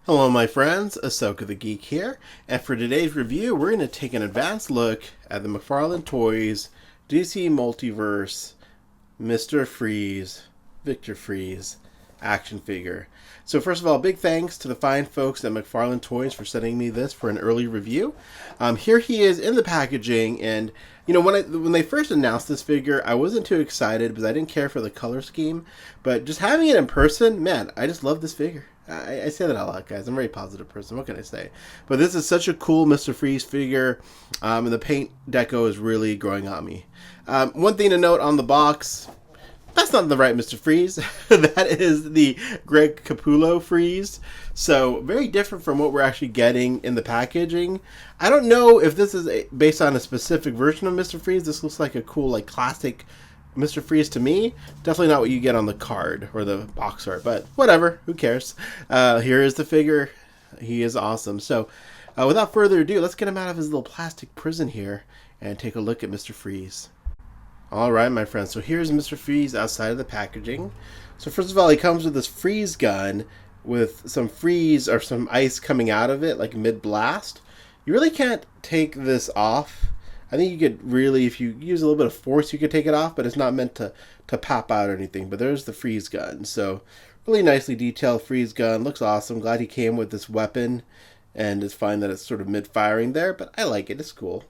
Hello my friends, Ahsoka the Geek here, and for today's review we're going to take an advanced look at the McFarlane Toys DC Multiverse Mr. Freeze, Victor Freeze action figure. So first of all, big thanks to the fine folks at McFarlane Toys for sending me this for an early review. Here he is in the packaging, and you know, when they first announced this figure, I wasn't too excited because I didn't care for the color scheme, but just having it in person, man, I just love this figure. I say that a lot, guys. I'm a very positive person. What can I say? But this is such a cool Mr. Freeze figure, and the paint deco is really growing on me. One thing to note on the box, that's not the right Mr. Freeze. That is the Greg Capullo Freeze. So very different from what we're actually getting in the packaging. I don't know if this is based on a specific version of Mr. Freeze. This looks like a cool, like, classic Mr. Freeze to me. Definitely not what you get on the card or the box art, but whatever, who cares. Here is the figure. He is awesome. So without further ado, let's get him out of his little plastic prison here and take a look at Mr. Freeze. Alright my friends, so here's Mr. Freeze outside of the packaging. So first of all, he comes with this freeze gun with some freeze or some ice coming out of it, like mid-blast. You really can't take this off. I think you could really, if you use a little bit of force, you could take it off, but it's not meant to pop out or anything. But there's the freeze gun. So really nicely detailed freeze gun. Looks awesome. Glad he came with this weapon. And it's fine that it's sort of mid-firing there, but I like it. It's cool.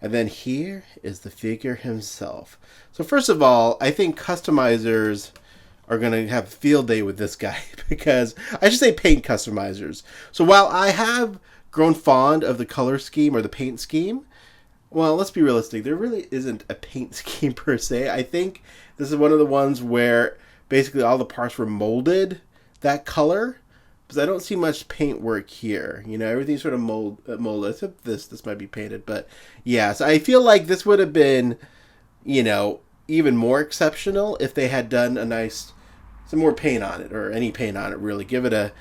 And then here is the figure himself. So first of all, I think customizers are going to have a field day with this guy because, I should say paint customizers. So while I have grown fond of the color scheme or the paint scheme, well, let's be realistic. There really isn't a paint scheme per se. I think this is one of the ones where basically all the parts were molded that color, because I don't see much paint work here. You know, everything's sort of molded. Except this might be painted, but yeah. So I feel like this would have been, you know, even more exceptional if they had done some more paint on it, or any paint on it really. Give it a,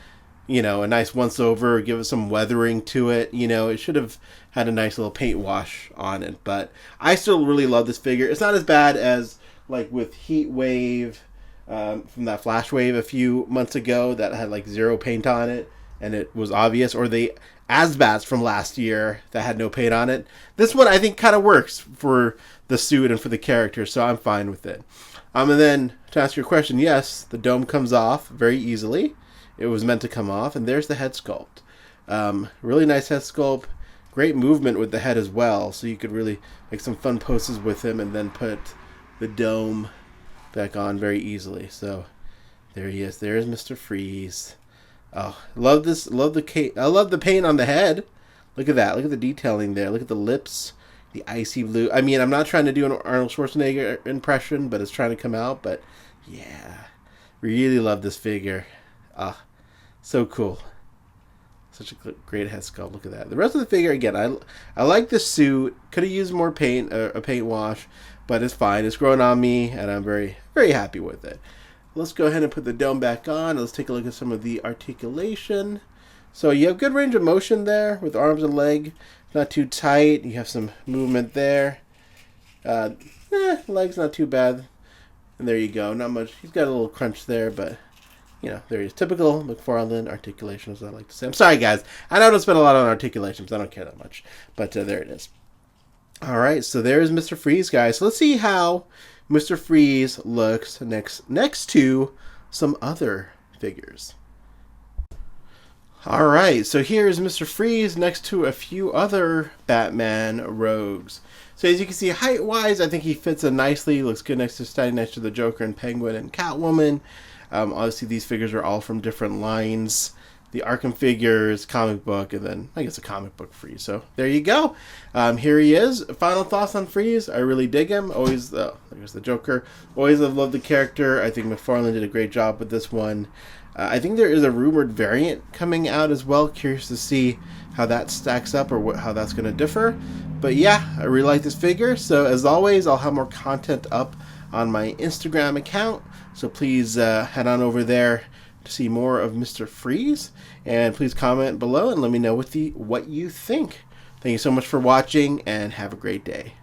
you know, a nice once over, give it some weathering to it. You know, it should have had a nice little paint wash on it. But I still really love this figure. It's not as bad as like with Heat Wave from that Flash Wave a few months ago that had like zero paint on it and it was obvious, or the Asbats from last year that had no paint on it. This one I think kind of works for the suit and for the character, so I'm fine with it. And then to answer your question, yes, the dome comes off very easily. It was meant to come off, and there's the head sculpt. Really nice head sculpt. Great movement with the head as well, so you could really make some fun poses with him and then put the dome back on very easily. So there he is. There's Mr. Freeze. Oh, love this. Love the paint on the head. Look at that. Look at the detailing there. Look at the lips, the icy blue. I mean, I'm not trying to do an Arnold Schwarzenegger impression, but it's trying to come out. But yeah, really love this figure. Ah, so cool. Such a great head sculpt. Look at that. The rest of the figure, again, I like the suit. Could have used more paint, a paint wash, but it's fine. It's growing on me, and I'm very, very happy with it. Let's go ahead and put the dome back on. Let's take a look at some of the articulation. So you have good range of motion there with arms and leg. Not too tight. You have some movement there. Legs not too bad. And there you go. Not much. He's got a little crunch there, but you know, there he is. Typical McFarlane articulation, as I like to say. I'm sorry, guys. I don't spend a lot on articulations. I don't care that much. But there it is. All right, so there's Mr. Freeze, guys. So let's see how Mr. Freeze looks next to some other figures. All right, so here's Mr. Freeze next to a few other Batman rogues. So as you can see, height-wise, I think he fits in nicely. Looks good standing next to the Joker and Penguin and Catwoman. Obviously, these figures are all from different lines. The Arkham figures, comic book, and then I guess a comic book Freeze. So there you go. Here he is. Final thoughts on Freeze. I really dig him. Always, there's the Joker. Always have loved the character. I think McFarlane did a great job with this one. I think there is a rumored variant coming out as well. Curious to see how that stacks up or how that's going to differ. But yeah, I really like this figure. So as always, I'll have more content up on my Instagram account. So please head on over there to see more of Mr. Freeze. And please comment below and let me know what you think. Thank you so much for watching and have a great day.